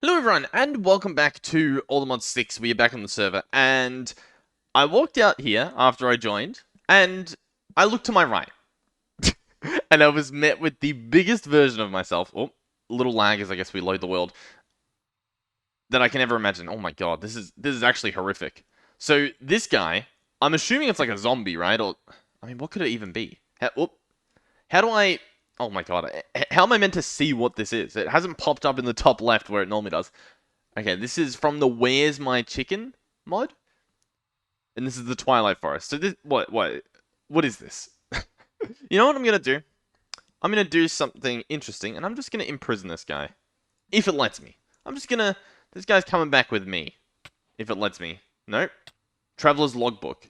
Hello everyone, and welcome back to All the Mods 6. We are back on the server, and I walked out here after I joined, and I looked to my right, and I was met with the biggest version of myself. Oh, a little lag as I guess we load the world that I can ever imagine. Oh my god, this is actually horrific. So this guy, I'm assuming it's like a zombie, right? Or I mean, what could it even be? How do I? Oh my god, how am I meant to see what this is? It hasn't popped up in the top left where it normally does. Okay, this is from the Where's My Chicken mod, and this is the Twilight Forest. So this, what is this? You know what I'm gonna do? I'm gonna do something interesting, and I'm just gonna imprison this guy, if it lets me. I'm just gonna. This guy's coming back with me, if it lets me. Nope. Traveler's Logbook.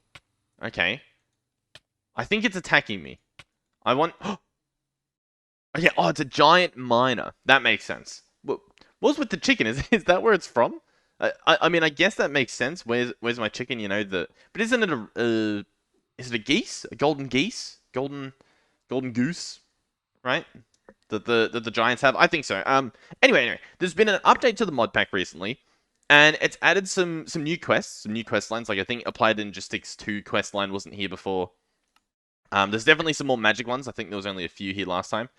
Okay. I think it's attacking me. I want. Okay. Oh, it's a giant miner. That makes sense. What's with the chicken? Is that where it's from? I mean, I guess that makes sense. Where's my chicken? You know but isn't it is it a geese? A golden geese? Golden goose? Right? That the giants have? I think so. Anyway, there's been an update to the mod pack recently, and it's added some new quests, some new quest lines. Like I think Applied Logistics 2 quest line wasn't here before. There's definitely some more magic ones. I think there was only a few here last time.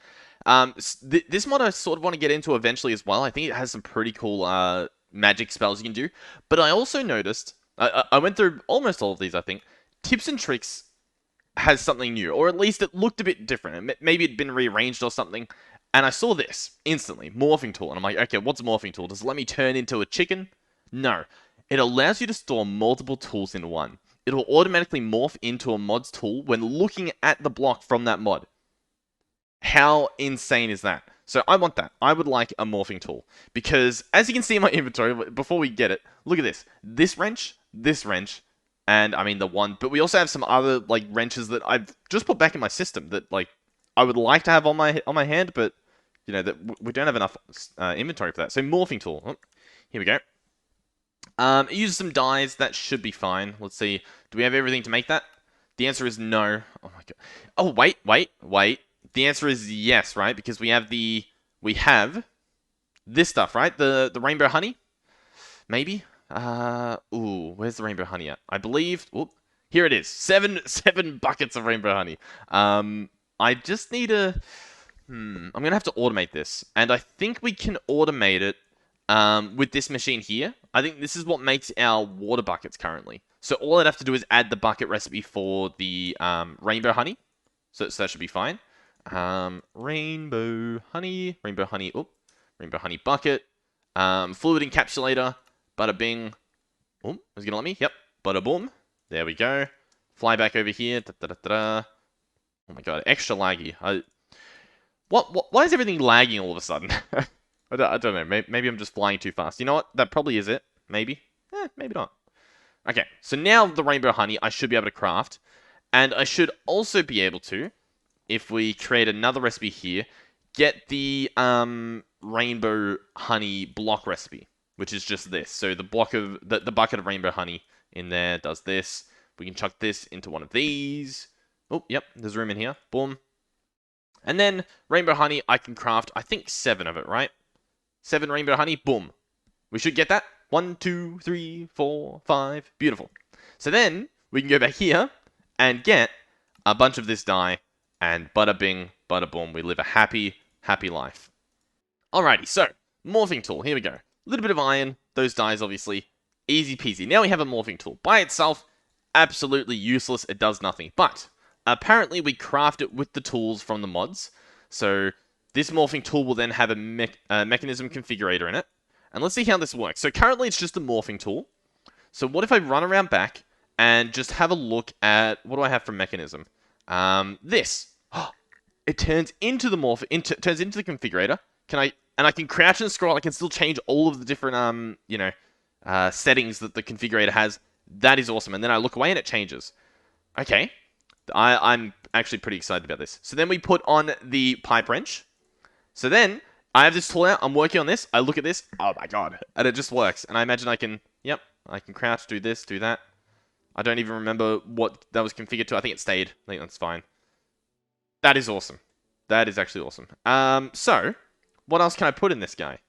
This mod I sort of want to get into eventually as well. I think it has some pretty cool magic spells you can do. But I also noticed, I went through almost all of these, I think. Tips and Tricks has something new, or at least it looked a bit different. Maybe it'd been rearranged or something. And I saw this instantly, Morphing Tool. And I'm like, okay, what's a Morphing Tool? Does it let me turn into a chicken? No. It allows you to store multiple tools in one. It will automatically morph into a mod's tool when looking at the block from that mod. How insane is that? So I want that. I would like a morphing tool. Because as you can see in my inventory, before we get it, look at this. This wrench, and I mean the one, but we also have some other like wrenches that I've just put back in my system that like I would like to have on my hand, but you know that we don't have enough inventory for that. So morphing tool. Oh, here we go. It uses some dyes. That should be fine. Let's see. Do we have everything to make that? The answer is no. Oh my god. Oh, wait. The answer is yes, right? Because we have this stuff, right? The rainbow honey? Maybe? Ooh, where's the rainbow honey at? I believe, here it is. Seven buckets of rainbow honey. I just need I'm gonna have to automate this. And I think we can automate it with this machine here. I think this is what makes our water buckets currently. So all I'd have to do is add the bucket recipe for the rainbow honey. So that should be fine. Rainbow honey, rainbow honey bucket, fluid encapsulator, bada bing. Oh, is it gonna let me? Yep, bada boom. There we go. Fly back over here. Da, da, da, da. Oh my god, extra laggy. Why is everything lagging all of a sudden? I don't know. Maybe I'm just flying too fast. You know what? That probably is it. Maybe. Maybe not. Okay, so now the rainbow honey I should be able to craft. And I should also be able to, if we create another recipe here, get the rainbow honey block recipe, which is just this. So the block of the bucket of rainbow honey in there does this. We can chuck this into one of these. Oh, yep, there's room in here. Boom. And then rainbow honey, I can craft, I think 7 of it, right? 7 rainbow honey, boom. We should get that. 1, 2, 3, 4, 5. Beautiful. So then we can go back here and get a bunch of this dye, and bada bing, bada boom, we live a happy, happy life. Alrighty, so morphing tool, here we go. A little bit of iron, those dyes obviously, easy peasy. Now we have a morphing tool. By itself, absolutely useless, it does nothing. But apparently we craft it with the tools from the mods. So this morphing tool will then have a mechanism configurator in it. And let's see how this works. So currently it's just a morphing tool. So what if I run around back and just have a look at, what do I have for mechanism? This. It turns into the turns into the configurator. And I can crouch and scroll. I can still change all of the different, settings that the configurator has. That is awesome. And then I look away and it changes. Okay. I'm actually pretty excited about this. So then we put on the pipe wrench. So then I have this tool out. I'm working on this. I look at this. Oh my god. And it just works. And I imagine I can crouch, do this, do that. I don't even remember what that was configured to. I think it stayed. I think that's fine. That is awesome. That is actually awesome. So, what else can I put in this guy?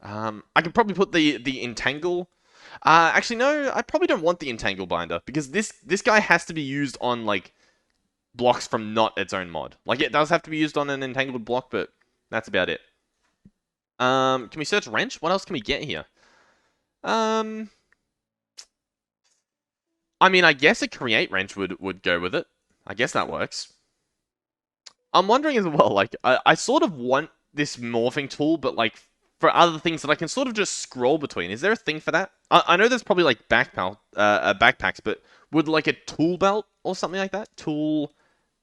I could probably put the entangle. Actually, no, I probably don't want the entangle binder because this guy has to be used on like blocks from not its own mod. Like it does have to be used on an entangled block, but that's about it. Can we search wrench? What else can we get here? I mean, I guess a create wrench would go with it. I guess that works. I'm wondering as well, like, I sort of want this morphing tool, but like for other things that I can sort of just scroll between. Is there a thing for that? I know there's probably like backpacks, but would like a tool belt or something like that? Tool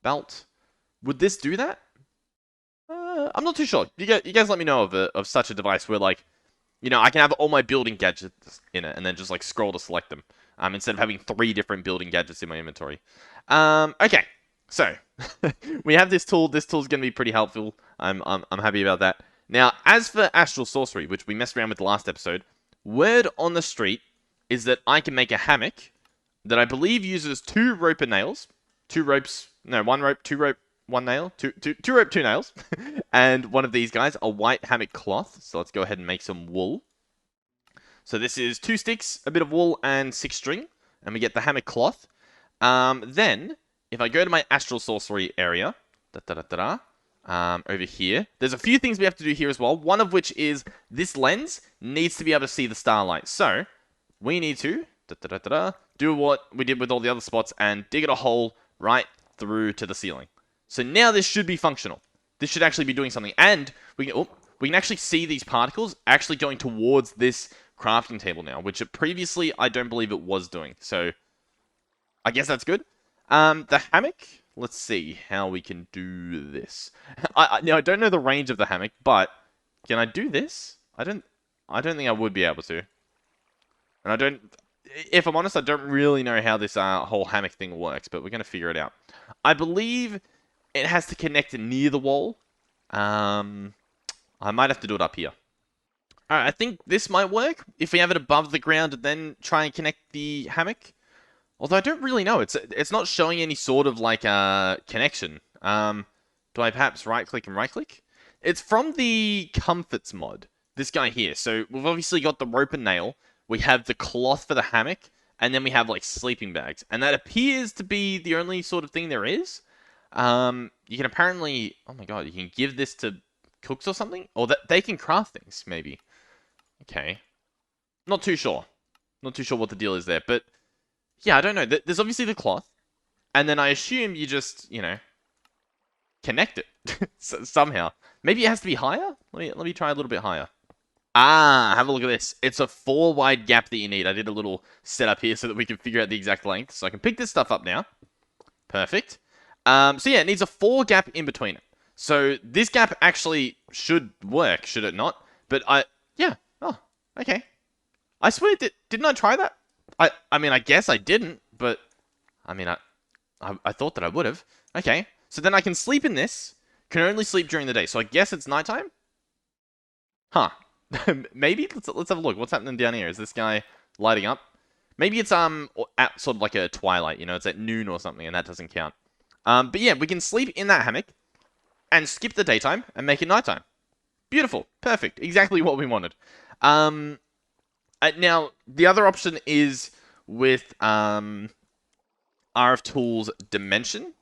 belt? Would this do that? I'm not too sure. You guys let me know of such a device where like, you know, I can have all my building gadgets in it and then just like scroll to select them. Instead of having 3 different building gadgets in my inventory. Okay. So, we have this tool. This tool's going to be pretty helpful. I'm happy about that. Now, as for Astral Sorcery, which we messed around with last episode, word on the street is that I can make a hammock that I believe uses 2 rope and nails. 2 ropes, no, 1 rope, 2 rope, 1 nail, 2 rope, 2 nails. And one of these guys, a white hammock cloth. So let's go ahead and make some wool. So this is 2 sticks, a bit of wool, and 6 string. And we get the hammock cloth. Then, if I go to my Astral Sorcery area, over here, there's a few things we have to do here as well. One of which is this lens needs to be able to see the starlight. So, we need to do what we did with all the other spots and dig it a hole right through to the ceiling. So now this should be functional. This should actually be doing something. And we can actually see these particles actually going towards this crafting table now, which previously I don't believe it was doing. So, I guess that's good. The hammock, let's see how we can do this. Now, I don't know the range of the hammock, but can I do this? I don't think I would be able to. And if I'm honest, I don't really know how this whole hammock thing works, but we're going to figure it out. I believe it has to connect near the wall. I might have to do it up here. Alright, I think this might work. If we have it above the ground and then try and connect the hammock. Although I don't really know. It's not showing any sort of like connection. Do I perhaps right-click and right-click? It's from the Comforts mod. This guy here. So we've obviously got the rope and nail. We have the cloth for the hammock. And then we have like sleeping bags. And that appears to be the only sort of thing there is. You can apparently... Oh my god, you can give this to cooks or something? Or that they can craft things, maybe. Okay. Not too sure. Not too sure what the deal is there. But... yeah, I don't know. There's obviously the cloth. And then I assume you just, you know, connect it somehow. Maybe it has to be higher? Let me try a little bit higher. Ah, have a look at this. It's a 4 wide gap that you need. I did a little setup here so that we can figure out the exact length. So I can pick this stuff up now. Perfect. So yeah, it needs a 4 gap in between it. So this gap actually should work, should it not? But yeah. Oh, okay. I swear, didn't I try that? I mean, I guess I didn't, but I mean, I thought that I would have. Okay, so then I can sleep in this. Can only sleep during the day, so I guess it's nighttime. Huh? Maybe let's have a look. What's happening down here? Is this guy lighting up? Maybe it's at sort of like a twilight. You know, it's at noon or something, and that doesn't count. But yeah, we can sleep in that hammock and skip the daytime and make it nighttime. Beautiful, perfect, exactly what we wanted. Now, the other option is with RF Tools Dimension.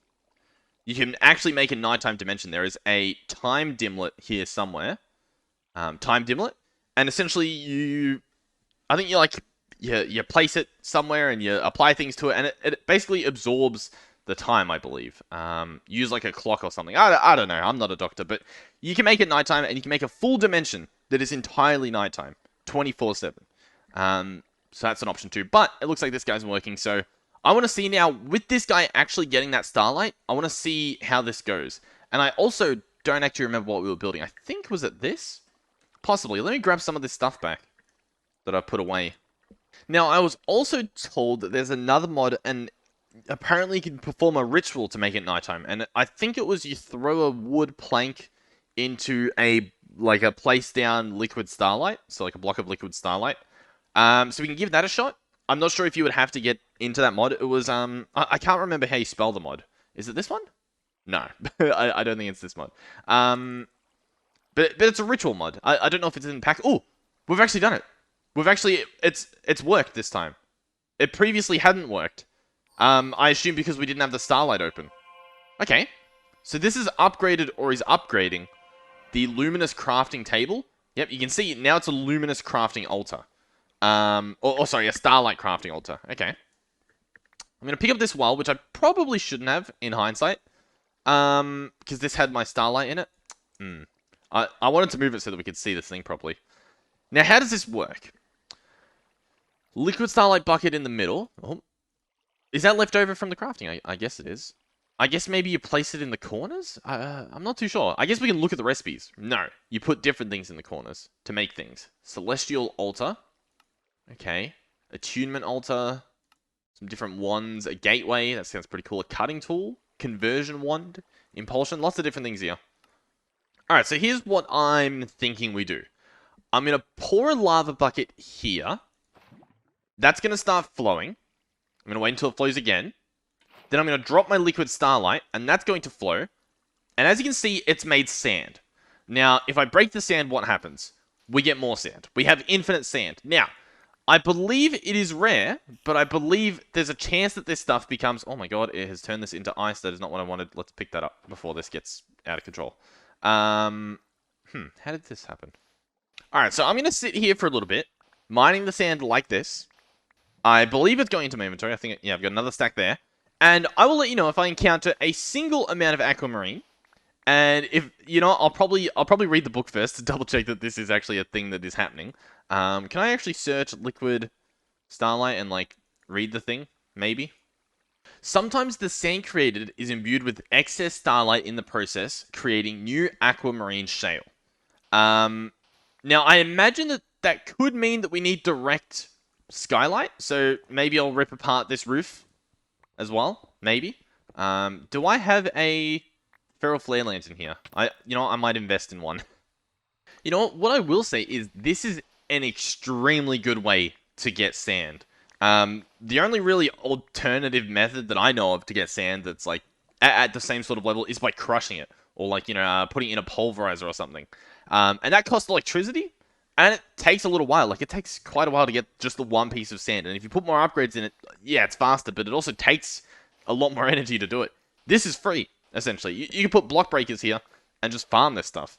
You can actually make a nighttime dimension. There is a time dimlet here somewhere. Time dimlet. And essentially I think you place it somewhere and you apply things to it. And it basically absorbs the time, I believe. Use like a clock or something. I don't know. I'm not a doctor. But you can make it nighttime and you can make a full dimension that is entirely nighttime. 24/7. So that's an option too. But it looks like this guy's working. So I want to see now, with this guy actually getting that starlight, I want to see how this goes. And I also don't actually remember what we were building. I think, was it this? Possibly. Let me grab some of this stuff back that I put away. Now, I was also told that there's another mod, and apparently you can perform a ritual to make it nighttime. And I think it was you throw a wood plank into a place down liquid starlight. So like a block of liquid starlight. So we can give that a shot. I'm not sure if you would have to get into that mod. It was, I can't remember how you spell the mod. Is it this one? No, I don't think it's this mod. But it's a ritual mod. I don't know if it's in the pack. Oh, We've actually done it. It's worked this time. It previously hadn't worked. I assume because we didn't have the starlight open. Okay. So this is upgraded or is upgrading the luminous crafting table. Yep, you can see now it's a luminous crafting altar. Sorry, a starlight crafting altar. Okay. I'm going to pick up this wall, which I probably shouldn't have in hindsight. Because this had my starlight in it. I wanted to move it so that we could see this thing properly. Now, how does this work? Liquid starlight bucket in the middle. Oh. Is that left over from the crafting? I guess it is. I guess maybe you place it in the corners? I'm not too sure. I guess we can look at the recipes. No, you put different things in the corners to make things. Celestial altar. Okay. Attunement altar. Some different wands. A gateway. That sounds pretty cool. A cutting tool. Conversion wand. Impulsion. Lots of different things here. Alright, so here's what I'm thinking we do. I'm going to pour a lava bucket here. That's going to start flowing. I'm going to wait until it flows again. Then I'm going to drop my liquid starlight, and that's going to flow. And as you can see, it's made sand. Now, if I break the sand, what happens? We get more sand. We have infinite sand. Now, I believe it is rare, but I believe there's a chance that this stuff becomes... Oh my god, it has turned this into ice. That is not what I wanted. Let's pick that up before this gets out of control. How did this happen? Alright, so I'm going to sit here for a little bit, mining the sand like this. I believe it's going into my inventory. I think, yeah, I've got another stack there. And I will let you know if I encounter a single amount of aquamarine. And if, you know, I'll probably read the book first to double check that this is actually a thing that is happening. Can I actually search liquid starlight and, like, read the thing? Maybe. Sometimes the sand created is imbued with excess starlight in the process, creating new aquamarine shale. Now, I imagine that could mean that we need direct skylight, so maybe I'll rip apart this roof as well, maybe. Do I have a feral flare lantern here? You know what, I might invest in one. You know what I will say is this is an extremely good way to get sand. The only really alternative method that I know of to get sand that's like at the same sort of level is by crushing it, or like, you know, putting it in a pulverizer or something. And that costs electricity, and it takes a little while. Like, it takes quite a while to get just the one piece of sand. And if you put more upgrades in it, yeah, it's faster, but it also takes a lot more energy to do it. This is free, essentially. You can put block breakers here and just farm this stuff.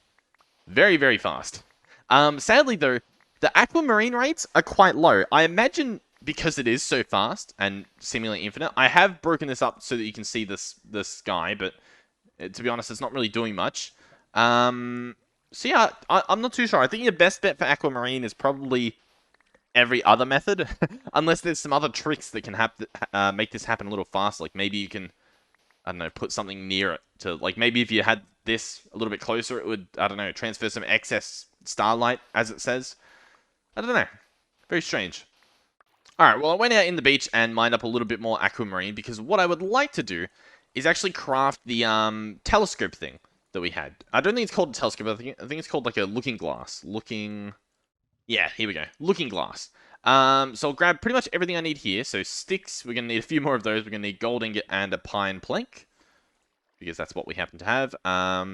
Very, very fast. Sadly, though, the aquamarine rates are quite low. I imagine because it is so fast and seemingly infinite, I have broken this up so that you can see the sky, but to be honest, it's not really doing much. So yeah, I'm not too sure. I think your best bet for aquamarine is probably every other method, unless there's some other tricks that can make this happen a little faster. Like maybe you can, I don't know, put something near it to, like, maybe if you had this a little bit closer, it would, I don't know, transfer some excess starlight, as it says. I don't know. Very strange. Alright, well, I went out in the beach and mined up a little bit more aquamarine, because what I would like to do is actually craft the telescope thing that we had. I don't think it's called a telescope. I think it's called like a looking glass. Yeah, here we go. Looking glass. So I'll grab pretty much everything I need here. So sticks, we're going to need a few more of those. We're going to need gold ingot and a pine plank, because that's what we happen to have.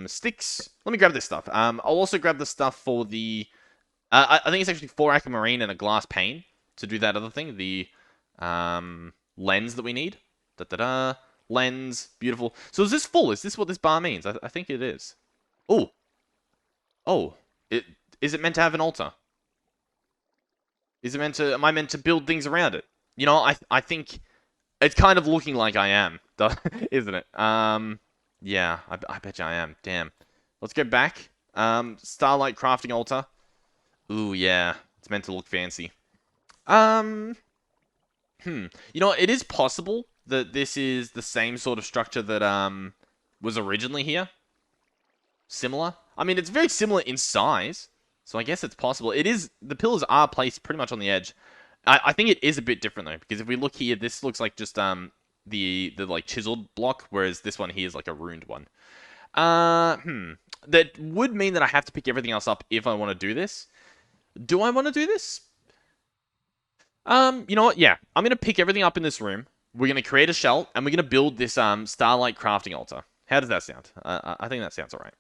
Sticks. Let me grab this stuff. I'll also grab the stuff for the... I think it's actually 4 aquamarine and a glass pane to do that other thing. The lens that we need. Da-da-da. Lens. Beautiful. So is this full? Is this what this bar means? I think it is. Oh. Oh. Is it meant to have an altar? Is it meant to... Am I meant to build things around it? You know, I think it's kind of looking like I am, isn't it? Yeah, I bet you I am. Damn. Let's go back. Starlight crafting altar. Ooh, yeah. It's meant to look fancy. You know, it is possible that this is the same sort of structure that was originally here. Similar. I mean, it's very similar in size, so I guess it's possible. It is... The pillars are placed pretty much on the edge. I think it is a bit different, though, because if we look here, this looks like just the like chiseled block, whereas this one here is like a ruined one. That would mean that I have to pick everything else up if I want to do this. Do I want to do this? You know what? Yeah, I'm going to pick everything up in this room. We're going to create a shell, and we're going to build this starlight crafting altar. How does that sound? I think that sounds alright.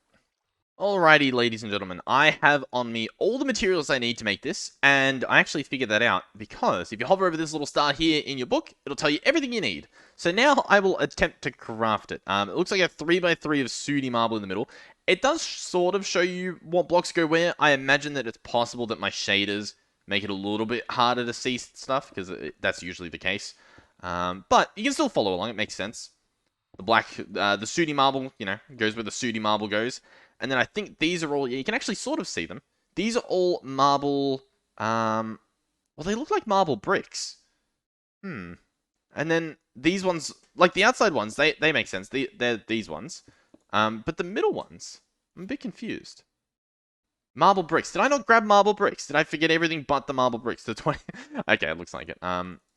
Alrighty, ladies and gentlemen, I have on me all the materials I need to make this, and I actually figured that out because if you hover over this little star here in your book, it'll tell you everything you need. So now I will attempt to craft it. It looks like a 3x3 of sooty marble in the middle. It does sort of show you what blocks go where. I imagine that it's possible that my shaders make it a little bit harder to see stuff, because that's usually the case. But you can still follow along, it makes sense. The black, the sooty marble, goes where the sooty marble goes. And then I think these are all, you can actually sort of see them. These are all marble, well, they look like marble bricks. And then these ones, like the outside ones, they make sense. They're these ones. But the middle ones, I'm a bit confused. Marble bricks. Did I not grab marble bricks? Did I forget everything but the marble bricks? The 20. Okay, it looks like it.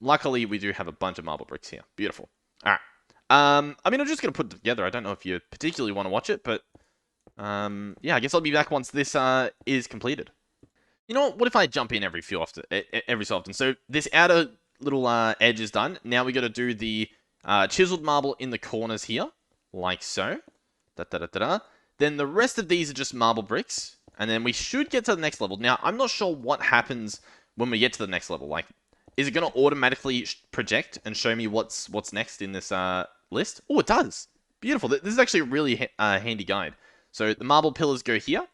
Luckily, we do have a bunch of marble bricks here. Beautiful. All right. I mean, I'm just going to put it together. I don't know if you particularly want to watch it, but yeah, I guess I'll be back once this is completed. You know what if I jump in every so often? So this outer little edge is done. Now we got to do the chiseled marble in the corners here, like so. Then the rest of these are just marble bricks, and then we should get to the next level. Now, I'm not sure what happens when we get to the next level. Like, is it going to automatically project and show me what's next in this list? Oh, it does. Beautiful. This is actually a really handy guide. So the marble pillars go here,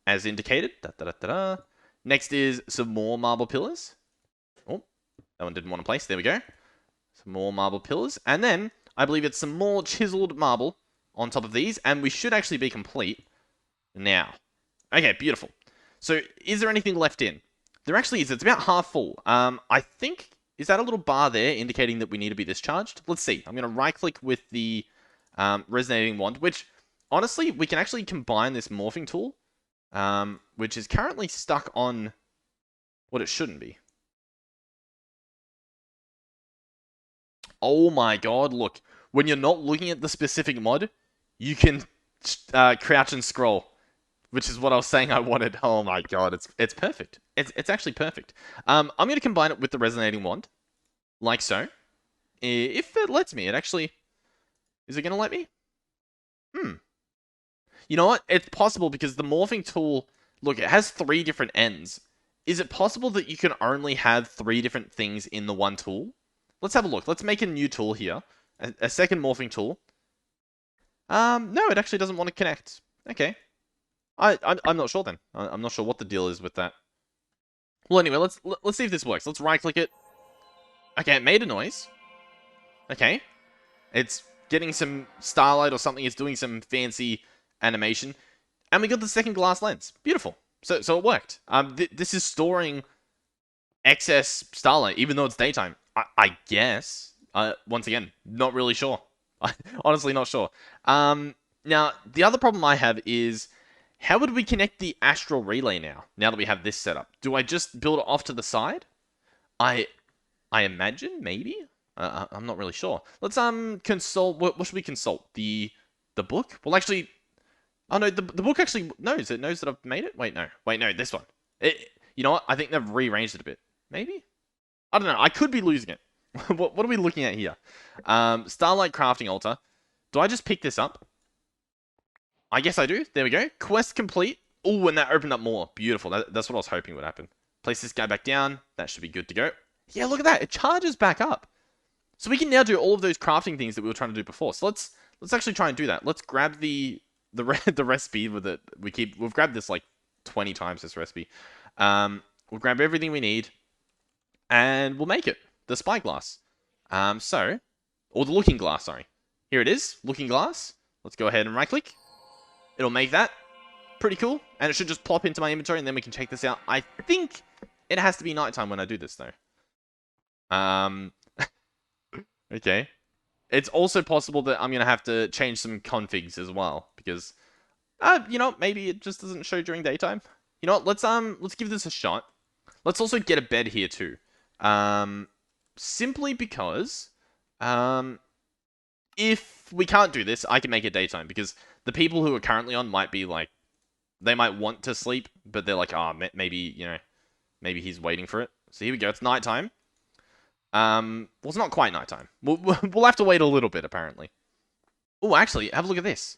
as indicated. Next is some more marble pillars. Oh, that one didn't want to place. There we go. Some more marble pillars. And then, I believe it's some more chiseled marble on top of these. And we should actually be complete now. Okay, beautiful. So, is there anything left in? There actually is. It's about half full. I think, is that a little bar there indicating that we need to be discharged? Let's see. I'm going to right-click with the resonating wand, which, honestly, we can actually combine this morphing tool, which is currently stuck on what it shouldn't be. Oh my god, look. When you're not looking at the specific mod, you can crouch and scroll, which is what I was saying I wanted. Oh my god, it's perfect. It's actually perfect. I'm going to combine it with the resonating wand, like so. If it lets me, it actually... Is it going to let me? You know what? It's possible because the morphing tool... Look, it has 3 different ends. Is it possible that you can only have 3 different things in the one tool? Let's have a look. Let's make a new tool here. A second morphing tool. No, it actually doesn't want to connect. Okay. I'm not sure then. I'm not sure what the deal is with that. Well, anyway, let's see if this works. Let's right-click it. Okay, it made a noise. Okay. It's getting some starlight or something. It's doing some fancy animation. And we got the second glass lens. Beautiful. So it worked. This is storing excess starlight, even though it's daytime. I guess. Once again, not really sure. Honestly, not sure. Now, the other problem I have is, how would we connect the astral relay now that we have this set up? Do I just build it off to the side? I imagine, maybe? I'm not really sure. Let's consult. What should we consult? The book? Well, actually, oh no, the book actually knows. It knows that I've made it. Wait, no, this one. You know what? I think they've rearranged it a bit. Maybe? I don't know. I could be losing it. What are we looking at here? Starlight Crafting Altar. Do I just pick this up? I guess I do. There we go. Quest complete. Oh, and that opened up more. Beautiful. That's what I was hoping would happen. Place this guy back down. That should be good to go. Yeah, look at that. It charges back up. So we can now do all of those crafting things that we were trying to do before. So let's actually try and do that. Let's grab the recipe with it. We've grabbed this like 20 times, this recipe. We'll grab everything we need and we'll make it. The spyglass. Or the looking glass, sorry. Here it is. Looking glass. Let's go ahead and right click. It'll make that. Pretty cool. And it should just plop into my inventory and then we can check this out. I think it has to be nighttime when I do this though. Okay. It's also possible that I'm going to have to change some configs as well. Because, you know, maybe it just doesn't show during daytime. You know what? Let's give this a shot. Let's also get a bed here too. Simply because, if we can't do this, I can make it daytime. Because the people who are currently on might be like, they might want to sleep, but they're like, oh, maybe, you know, maybe he's waiting for it. So here we go. It's nighttime. Well, it's not quite nighttime. We'll have to wait a little bit, apparently. Oh, actually, have a look at this.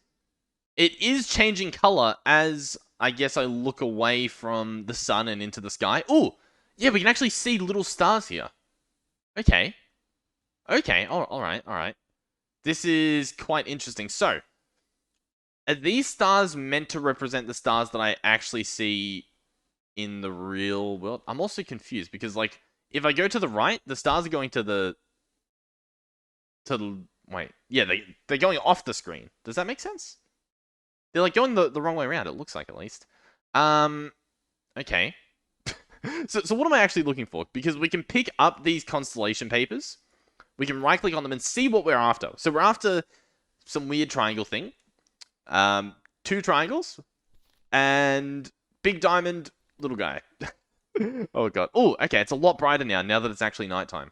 It is changing color as, I guess, I look away from the sun and into the sky. Oh, yeah, we can actually see little stars here. Okay. Okay, alright, alright. This is quite interesting. So, are these stars meant to represent the stars that I actually see in the real world? I'm also confused because, like, if I go to the right, the stars are going to the... Wait. Yeah, they're going off the screen. Does that make sense? They're, like, going the wrong way around, it looks like, at least. Okay. So what am I actually looking for? Because we can pick up these constellation papers. We can right-click on them and see what we're after. So we're after some weird triangle thing. 2 triangles. And big diamond, little guy. Oh, God. Oh, okay. It's a lot brighter now that it's actually nighttime.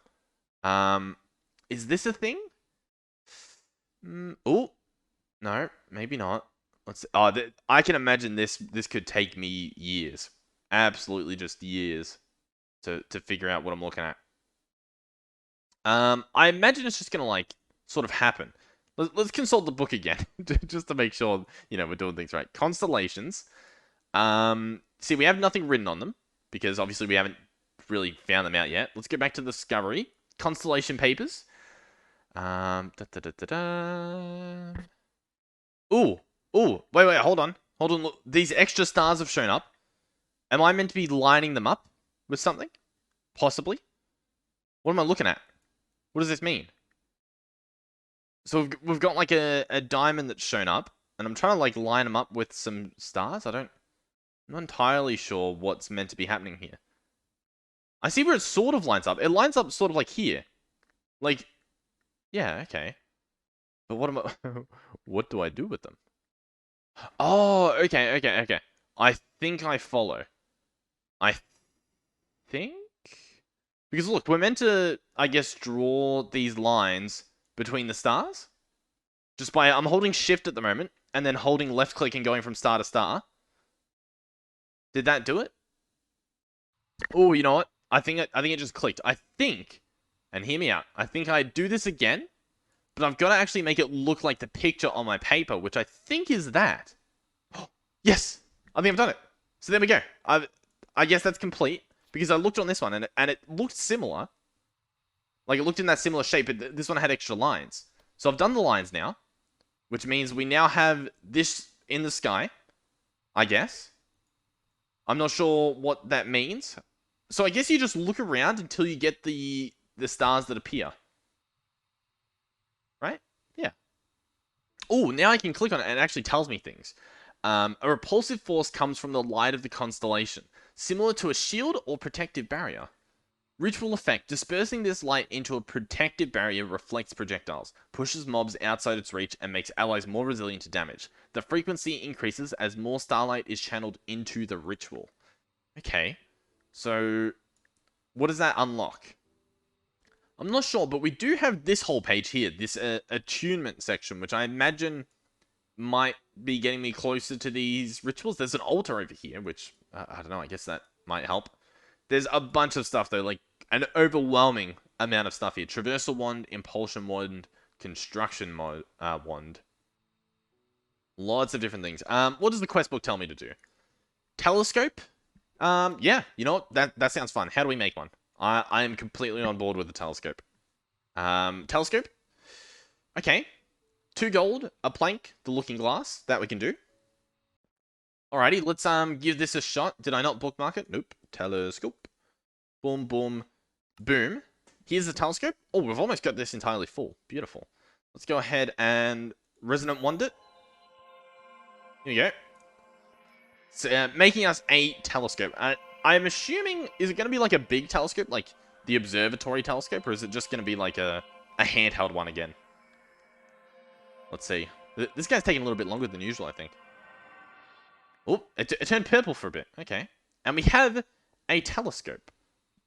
Is this a thing? Oh, no, maybe not. Let's. Oh, I can imagine this could take me years. Absolutely just years to figure out what I'm looking at. I imagine it's just gonna, like, sort of happen. Let's consult the book again, just to make sure, we're doing things right. Constellations. See, we have nothing written on them, because obviously we haven't really found them out yet. Let's go back to the discovery. Constellation papers. Ooh, ooh, wait, hold on. Look, these extra stars have shown up. Am I meant to be lining them up with something? Possibly. What am I looking at? What does this mean? So we've got, like, a diamond that's shown up, and I'm trying to, like, line them up with some stars. I'm not entirely sure what's meant to be happening here. I see where it sort of lines up. It lines up sort of like here. Like, yeah, okay. But what do I do with them? Oh, okay. I think I follow. I think? Because look, we're meant to, I guess, draw these lines between the stars. Just by, I'm holding shift at the moment, and then holding left click and going from star to star. Did that do it? Oh, you know what? I think it just clicked. I think, and hear me out, I think I do this again, but I've got to actually make it look like the picture on my paper, which I think is that. Yes! I think I've done it. So there we go. I guess that's complete, because I looked on this one, and it looked similar. Like, it looked in that similar shape, but this one had extra lines. So I've done the lines now, which means we now have this in the sky, I guess. I'm not sure what that means. So I guess you just look around until you get the stars that appear. Right? Yeah. Oh, now I can click on it and it actually tells me things. A repulsive force comes from the light of the constellation, similar to a shield or protective barrier. Ritual effect. Dispersing this light into a protective barrier reflects projectiles, pushes mobs outside its reach, and makes allies more resilient to damage. The frequency increases as more starlight is channeled into the ritual. Okay. So, what does that unlock? I'm not sure, but we do have this whole page here, this attunement section, which I imagine might be getting me closer to these rituals. There's an altar over here, which, I don't know, I guess that might help. There's a bunch of stuff, though, like an overwhelming amount of stuff here. Traversal wand, impulsion wand, construction wand. Lots of different things. What does the quest book tell me to do? Telescope? Yeah, you know what? That sounds fun. How do we make one? I am completely on board with the telescope. Telescope? Okay. 2 gold, a plank, the looking glass. That we can do. Alrighty, let's give this a shot. Did I not bookmark it? Nope. Telescope. Boom, boom, boom. Here's the telescope. Oh, we've almost got this entirely full. Beautiful. Let's go ahead and resonant wand it. Here we go. So, making us a telescope. I'm assuming, is it going to be like a big telescope, like the observatory telescope, or is it just going to be like a handheld one again? Let's see. This guy's taking a little bit longer than usual, I think. Oh, it turned purple for a bit. Okay. And we have a telescope.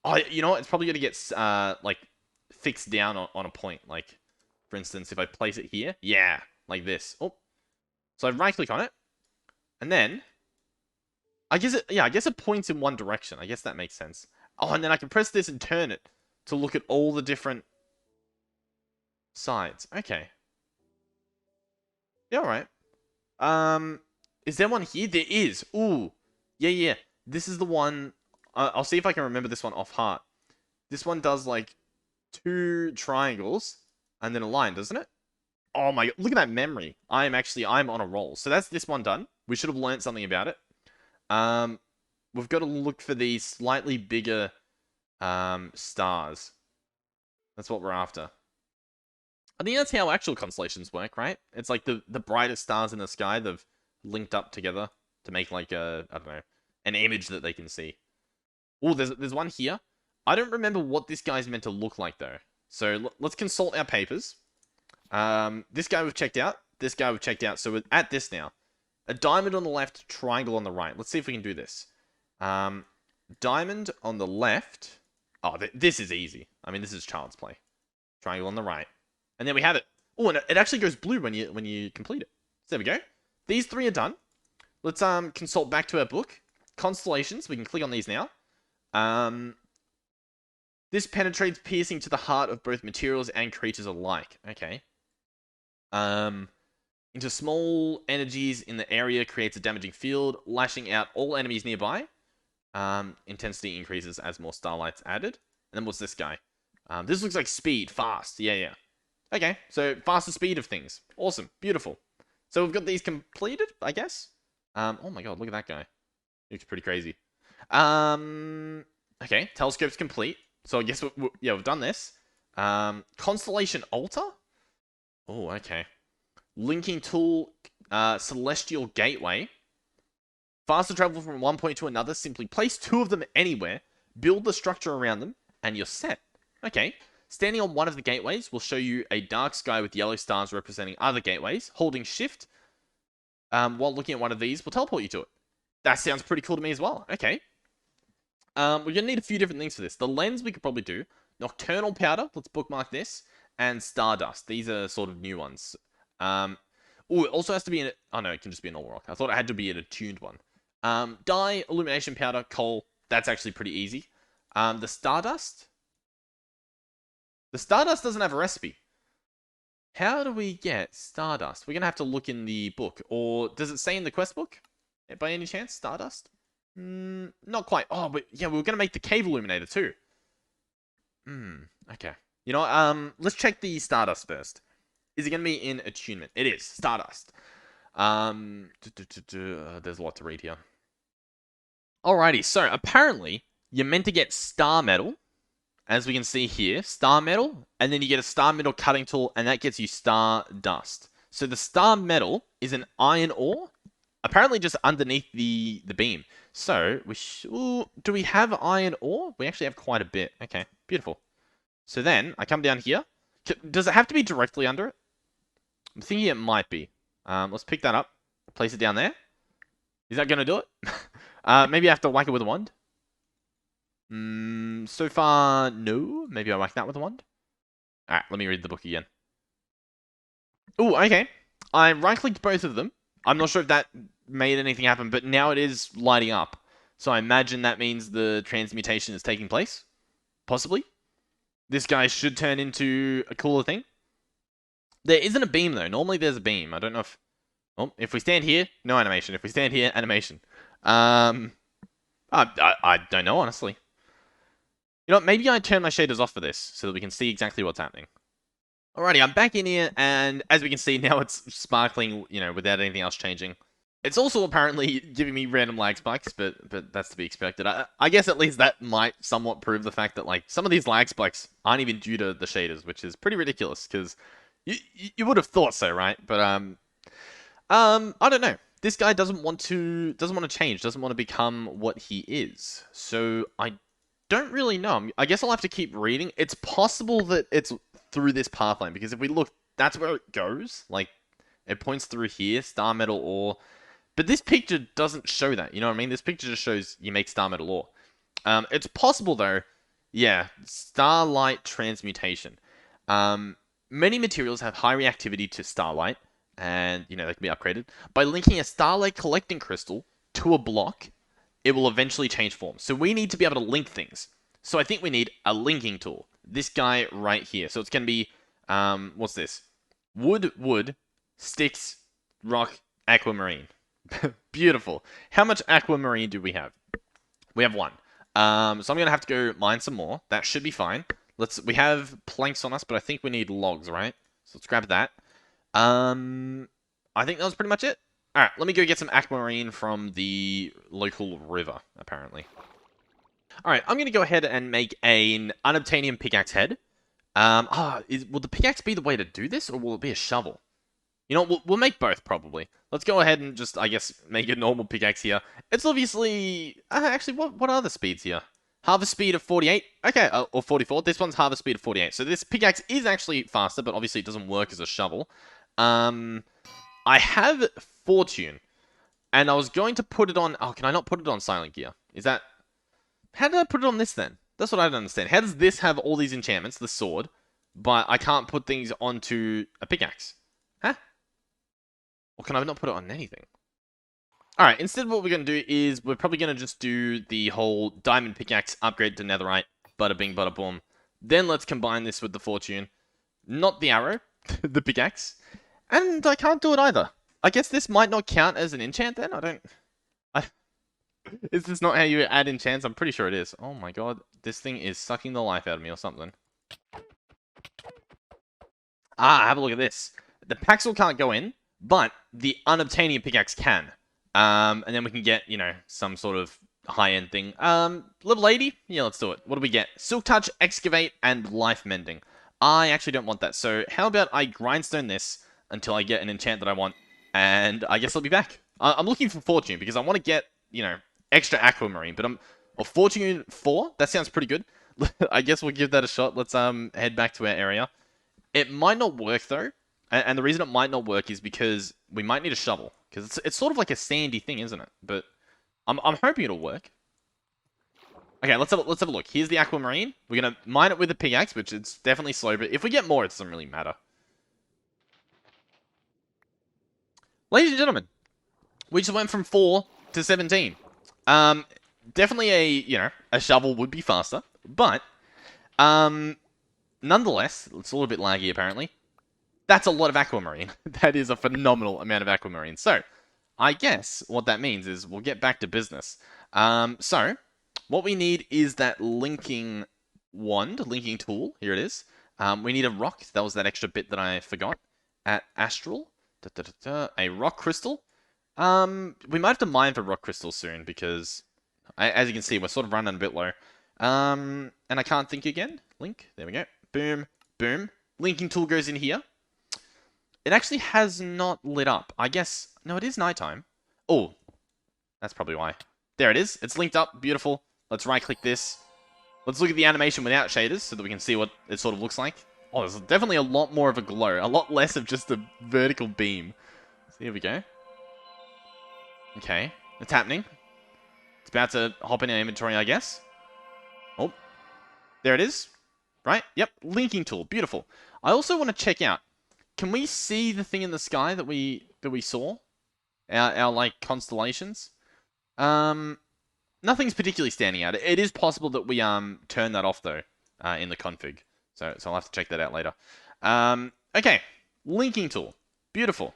Oh, you know what? It's probably going to get, like, fixed down on a point. Like, for instance, if I place it here. Yeah, like this. Oh. So I right-click on it. And then, I guess it points in one direction. I guess that makes sense. Oh, and then I can press this and turn it to look at all the different sides. Okay. Yeah, alright. Is there one here? There is. Ooh. Yeah, yeah. This is the one. I'll see if I can remember this one off heart. This one does like 2 triangles and then a line, doesn't it? Oh my, look at that memory. I'm on a roll. So that's this one done. We should have learned something about it. Um, we've got to look for these slightly bigger stars. That's what we're after. I think that's how actual constellations work, right? It's like the brightest stars in the sky, they've linked up together to make like a, I don't know, an image that they can see. Oh, there's one here. I don't remember what this guy's meant to look like though. So let's consult our papers. This guy we've checked out. This guy we've checked out. So we're at this now. A diamond on the left, triangle on the right. Let's see if we can do this. Diamond on the left. Oh, this is easy. I mean, this is child's play. Triangle on the right. And then we have it. Oh, and it actually goes blue when you complete it. So there we go. These 3 are done. Let's consult back to our book. Constellations. We can click on these now. This penetrates, piercing to the heart of both materials and creatures alike. Okay. Into small energies in the area creates a damaging field, lashing out all enemies nearby. Intensity increases as more starlight's added. And then what's this guy? This looks like speed, fast. Yeah, yeah. Okay, so faster speed of things. Awesome, beautiful. So we've got these completed, I guess. Oh my god, look at that guy. He looks pretty crazy. Okay, telescope's complete. So I guess we've done this. Constellation altar? Oh, okay. Linking tool, celestial gateway. Faster travel from one point to another. Simply place 2 of them anywhere, build the structure around them, and you're set. Okay. Standing on one of the gateways will show you a dark sky with yellow stars representing other gateways. Holding shift while looking at one of these will teleport you to it. That sounds pretty cool to me as well. Okay. We're going to need a few different things for this. The lens we could probably do. Nocturnal powder. Let's bookmark this. And stardust. These are sort of new ones. Oh, it also has to be in it. Oh no, it can just be a normal rock. I thought it had to be an attuned one. Dye, illumination powder, coal. That's actually pretty easy. The stardust. The stardust doesn't have a recipe. How do we get stardust? We're going to have to look in the book. Or does it say in the quest book? By any chance, stardust? Not quite. Oh, but yeah, we were going to make the cave illuminator too. Okay. You know what? Let's check the stardust first. Is it going to be in attunement? It is. Stardust. There's a lot to read here. Alrighty, so apparently you're meant to get Starmetal, as we can see here, Starmetal, and then you get a Starmetal cutting tool, and that gets you Stardust. So the Starmetal is an iron ore, apparently just underneath the beam. So, do we have iron ore? We actually have quite a bit. Okay, beautiful. So then, I come down here. Does it have to be directly under it? I'm thinking it might be. Let's pick that up. Place it down there. Is that going to do it? Maybe I have to whack it with a wand. So far, no. Maybe I whack that with a wand. Alright, let me read the book again. Oh, okay. I right-clicked both of them. I'm not sure if that made anything happen, but now it is lighting up. So I imagine that means the transmutation is taking place. Possibly. This guy should turn into a cooler thing. There isn't a beam, though. Normally there's a beam. I don't know if... Oh, if we stand here, no animation. If we stand here, animation. I don't know, honestly. You know what? Maybe I turn my shaders off for this, so that we can see exactly what's happening. Alrighty, I'm back in here, and as we can see, now it's sparkling, you know, without anything else changing. It's also apparently giving me random lag spikes, but that's to be expected. I guess at least that might somewhat prove the fact that, like, some of these lag spikes aren't even due to the shaders, which is pretty ridiculous, because you would have thought so, right? But, I don't know. This guy doesn't want to change, doesn't want to become what he is. So, I don't really know. I guess I'll have to keep reading. It's possible that it's through this pathline, because if we look, that's where it goes. Like, it points through here, Starmetal ore. But this picture doesn't show that, you know what I mean? This picture just shows you make Starmetal ore. It's possible, though. Yeah, starlight transmutation. Many materials have high reactivity to starlight, and, you know, they can be upgraded. By linking a starlight collecting crystal to a block, it will eventually change form. So we need to be able to link things. So I think we need a linking tool. This guy right here. So it's going to be, what's this? Wood, sticks, rock, aquamarine. Beautiful. How much aquamarine do we have? We have one. So I'm gonna have to go mine some more. That should be fine. We have planks on us, but I think we need logs, right? So let's grab that. I think that was pretty much it. Alright, let me go get some aquamarine from the local river, apparently. Alright, I'm gonna go ahead and make an unobtainium pickaxe head. Will the pickaxe be the way to do this, or will it be a shovel? You know, we'll make both, probably. Let's go ahead and just, I guess, make a normal pickaxe here. It's obviously... actually, what are the speeds here? Harvest speed of 48. Okay, or 44. This one's harvest speed of 48. So this pickaxe is actually faster, but obviously it doesn't work as a shovel. I have Fortune, and I was going to put it on... Oh, can I not put it on Silent Gear? Is that... How did I put it on this, then? That's what I don't understand. How does this have all these enchantments, the sword, but I can't put things onto a pickaxe? Huh? Or can I not put it on anything? Alright, instead what we're going to do is we're probably going to just do the whole diamond pickaxe upgrade to netherite, bada bing, bada boom. Then let's combine this with the fortune. Not the arrow, the pickaxe. And I can't do it either. I guess this might not count as an enchant then? Is this not how you add enchants? I'm pretty sure it is. Oh my god, this thing is sucking the life out of me or something. Have a look at this. The Paxel can't go in, but the unobtainium pickaxe can. And then we can get, you know, some sort of high-end thing. Level 80? Yeah, let's do it. What do we get? Silk Touch, Excavate, and Life Mending. I actually don't want that. So how about I grindstone this until I get an enchant that I want, and I guess I'll be back. I'm looking for Fortune because I want to get, you know, extra aquamarine, but or Fortune 4? That sounds pretty good. I guess we'll give that a shot. Let's head back to our area. It might not work though. And the reason it might not work is because we might need a shovel. Because it's sort of like a sandy thing, isn't it? But I'm hoping it'll work. Okay, let's have a look. Here's the aquamarine. We're gonna mine it with a pickaxe, which it's definitely slow, but if we get more, it doesn't really matter. Ladies and gentlemen, we just went from 4 to 17. Definitely a shovel would be faster, but nonetheless, it's a little bit laggy apparently. That's a lot of aquamarine. That is a phenomenal amount of aquamarine. So, I guess what that means is we'll get back to business. So, what we need is that linking wand, linking tool. Here it is. We need a rock. That was that extra bit that I forgot. At Astral. A rock crystal. We might have to mine for rock crystals soon because, as you can see, we're sort of running a bit low. And I can't think again. Link. There we go. Boom. Boom. Linking tool goes in here. It actually has not lit up. I guess... No, it is nighttime. Oh. That's probably why. There it is. It's linked up. Beautiful. Let's right-click this. Let's look at the animation without shaders so that we can see what it sort of looks like. Oh, there's definitely a lot more of a glow. A lot less of just a vertical beam. So here we go. Okay. It's happening. It's about to hop in our inventory, I guess. Oh. There it is. Right? Yep. Linking tool. Beautiful. I also want to check out. Can we see the thing in the sky that we saw? Our like constellations? Nothing's particularly standing out. It is possible that we turn that off though, in the config. So I'll have to check that out later. Okay. Linking tool. Beautiful.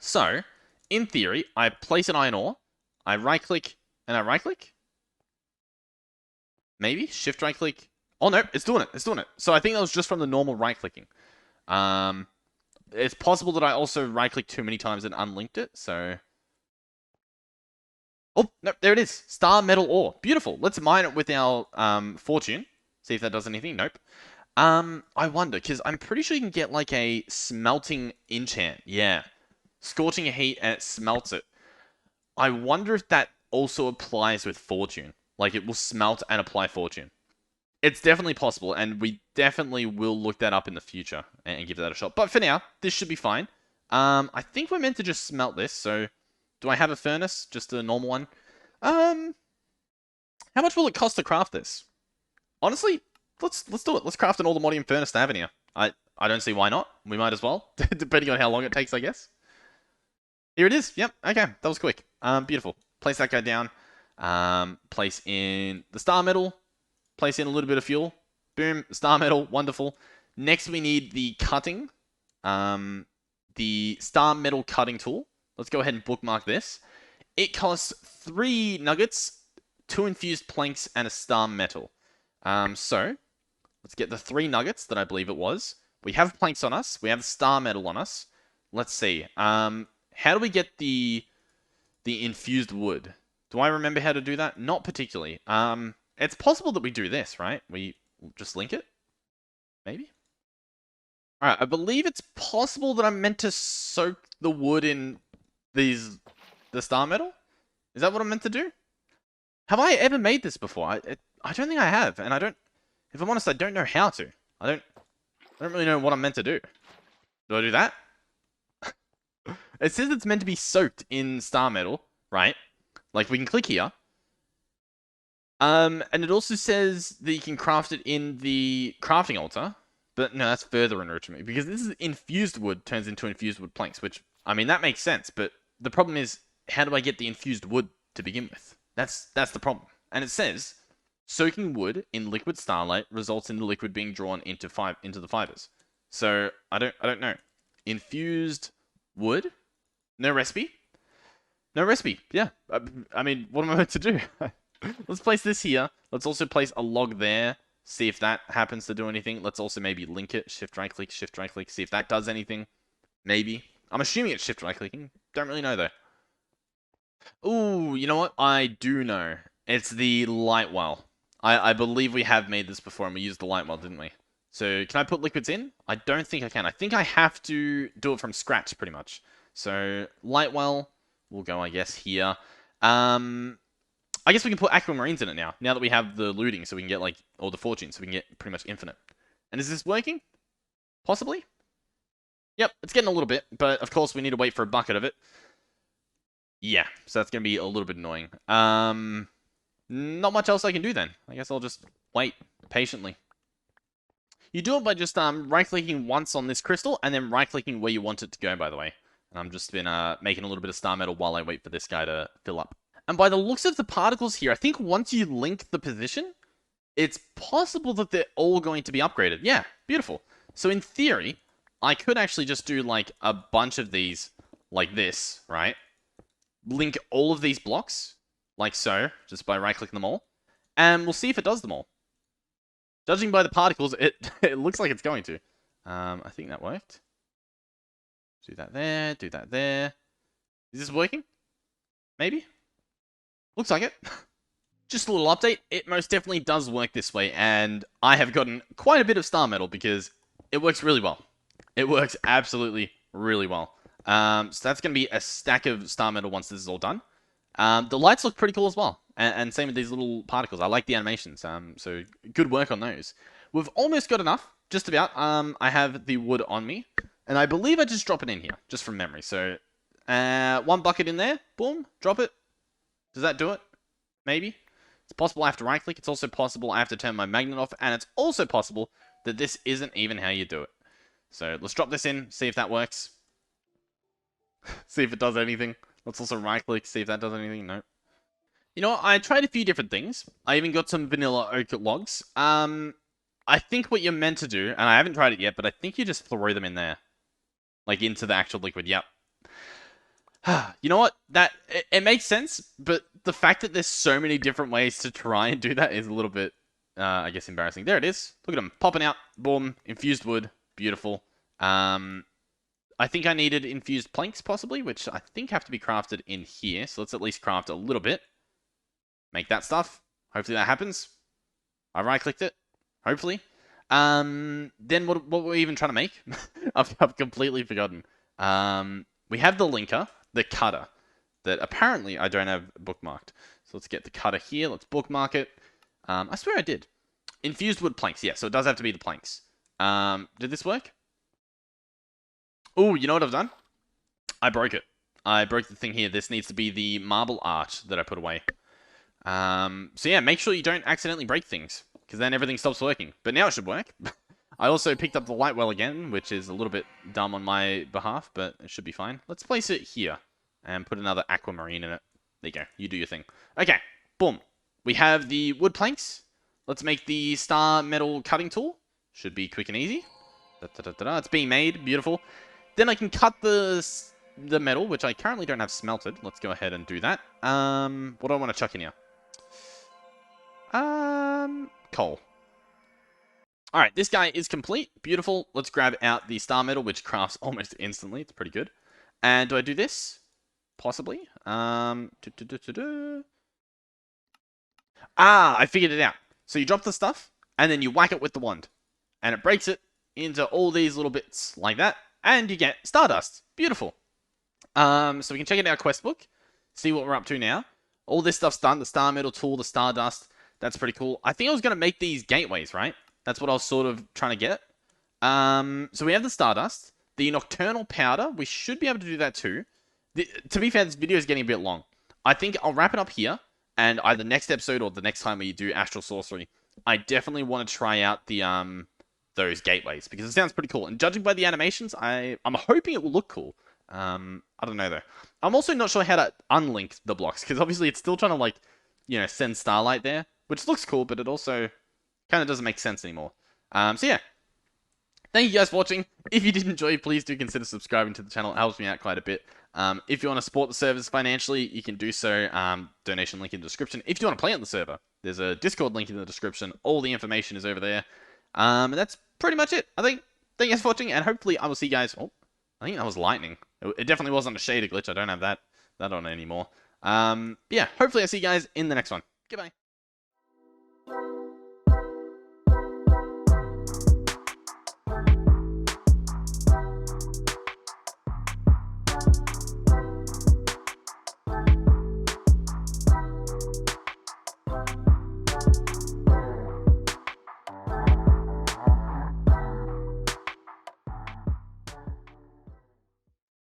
So, in theory, I place an iron ore, I right click, and I right click? Maybe? Shift right click. Oh no, it's doing it. It's doing it. So I think that was just from the normal right clicking. It's possible that I also right-clicked too many times and unlinked it, so... Oh, no, there it is. Starmetal ore. Beautiful. Let's mine it with our fortune. See if that does anything. Nope. I wonder, because I'm pretty sure you can get, like, a smelting enchant. Yeah. Scorching heat and it smelts it. I wonder if that also applies with fortune. Like, it will smelt and apply fortune. It's definitely possible, and we definitely will look that up in the future and give that a shot. But for now, this should be fine. I think we're meant to just smelt this, so... Do I have a furnace? Just a normal one? How much will it cost to craft this? Honestly, let's do it. Let's craft an Aldermodium furnace to have in here. I don't see why not. We might as well, depending on how long it takes, I guess. Here it is. Yep, okay, that was quick. Beautiful. Place that guy down. Place in the star metal. Place in a little bit of fuel. Boom, star metal, wonderful. Next we need the cutting. The star metal cutting tool. Let's go ahead and bookmark this. It costs 3 nuggets, 2 infused planks, and a star metal. So, let's get the 3 nuggets that I believe it was. We have planks on us. We have the star metal on us. Let's see. How do we get the infused wood? Do I remember how to do that? Not particularly. It's possible that we do this, right? We just link it? Maybe? Alright, I believe it's possible that I'm meant to soak the wood in the star metal? Is that what I'm meant to do? Have I ever made this before? I don't think I have, and if I'm honest, I don't know how to. I don't really know what I'm meant to do. Do I do that? It says it's meant to be soaked in star metal, right? Like, we can click here. And it also says that you can craft it in the crafting altar. But no, that's further enrichment. Because this is infused wood turns into infused wood planks, which, I mean, that makes sense. But the problem is, how do I get the infused wood to begin with? That's the problem. And it says, soaking wood in liquid starlight results in the liquid being drawn into the fibers. So, I don't know. Infused wood? No recipe? No recipe. Yeah. I mean, what am I meant to do? Let's place this here. Let's also place a log there. See if that happens to do anything. Let's also maybe link it. Shift right click, see if that does anything. Maybe. I'm assuming it's shift right clicking. Don't really know though. Ooh, you know what? I do know. It's the light well. I believe we have made this before and we used the light well, didn't we? So, can I put liquids in? I don't think I can. I think I have to do it from scratch, pretty much. So, light well, we'll go, I guess, here. I guess we can put aquamarines in it now that we have the looting, so we can get, like, all the fortune, so we can get pretty much infinite. And is this working? Possibly? Yep, it's getting a little bit, but of course we need to wait for a bucket of it. Yeah, so that's going to be a little bit annoying. Not much else I can do then. I guess I'll just wait patiently. You do it by just right-clicking once on this crystal, and then right-clicking where you want it to go, by the way. And I'm just been making a little bit of star metal while I wait for this guy to fill up. And by the looks of the particles here, I think once you link the position, it's possible that they're all going to be upgraded. Yeah, beautiful. So in theory, I could actually just do like a bunch of these like this, right? Link all of these blocks, like so, just by right-clicking them all. And we'll see if it does them all. Judging by the particles, it looks like it's going to. I think that worked. Do that there, do that there. Is this working? Maybe? Looks like it. Just a little update, it most definitely does work this way, and I have gotten quite a bit of star metal because it works really well. It works absolutely really well. So that's going to be a stack of star metal once this is all done. The lights look pretty cool as well, and same with these little particles. I like the animations, so good work on those. We've almost got enough, just about. I have the wood on me, and I believe I just drop it in here, just from memory. So, one bucket in there, boom, drop it. Does that do it? Maybe. It's possible I have to right-click. It's also possible I have to turn my magnet off. And it's also possible that this isn't even how you do it. So let's drop this in, see if that works. See if it does anything. Let's also right-click, see if that does anything. No. You know what? I tried a few different things. I even got some vanilla oak logs. I think what you're meant to do, and I haven't tried it yet, but I think you just throw them in there. Like into the actual liquid. Yep. You know what? It makes sense, but the fact that there's so many different ways to try and do that is a little bit, I guess, embarrassing. There it is. Look at them. Popping out. Boom. Infused wood. Beautiful. I think I needed infused planks, possibly, which I think have to be crafted in here. So let's at least craft a little bit. Make that stuff. Hopefully that happens. I right-clicked it. Hopefully. Then what were we even trying to make? I've completely forgotten. We have the linker. The cutter that apparently I don't have bookmarked. So let's get the cutter here. Let's bookmark it. I swear I did. Infused wood planks. Yeah, so it does have to be the planks. Did this work? Oh, you know what I've done? I broke it. I broke the thing here. This needs to be the marble arch that I put away. So yeah, make sure you don't accidentally break things, because then everything stops working. But now it should work. I also picked up the light well again, which is a little bit dumb on my behalf, but it should be fine. Let's place it here and put another aquamarine in it. There you go. You do your thing. Okay. Boom. We have the wood planks. Let's make the star metal cutting tool. Should be quick and easy. It's being made. Beautiful. Then I can cut the the metal, which I currently don't have smelted. Let's go ahead and do that. What do I want to chuck in here? Coal. Alright, this guy is complete. Beautiful. Let's grab out the star metal, which crafts almost instantly. It's pretty good. And do I do this? Possibly. I figured it out. So you drop the stuff, and then you whack it with the wand. And it breaks it into all these little bits, like that. And you get stardust. Beautiful. So we can check it in our quest book. See what we're up to now. All this stuff's done. The star metal tool, the stardust. That's pretty cool. I think I was going to make these gateways, right? That's what I was sort of trying to get. So we have the stardust. The nocturnal powder. We should be able to do that too. To be fair, this video is getting a bit long. I think I'll wrap it up here. And either next episode or the next time we do Astral Sorcery, I definitely want to try out the those gateways. Because it sounds pretty cool. And judging by the animations, I'm hoping it will look cool. I don't know though. I'm also not sure how to unlink the blocks. Because obviously it's still trying to like, send starlight there. Which looks cool, but it also kind of doesn't make sense anymore. So yeah. Thank you guys for watching. If you did enjoy, please do consider subscribing to the channel. It helps me out quite a bit. If you want to support the servers financially, you can do so. Donation link in the description. If you want to play on the server, there's a Discord link in the description. All the information is over there. And that's pretty much it. Thank you guys for watching, and hopefully I will see you guys. Oh, I think that was lightning. It definitely wasn't a shader glitch. I don't have that on anymore. Yeah, hopefully I'll see you guys in the next one. Goodbye.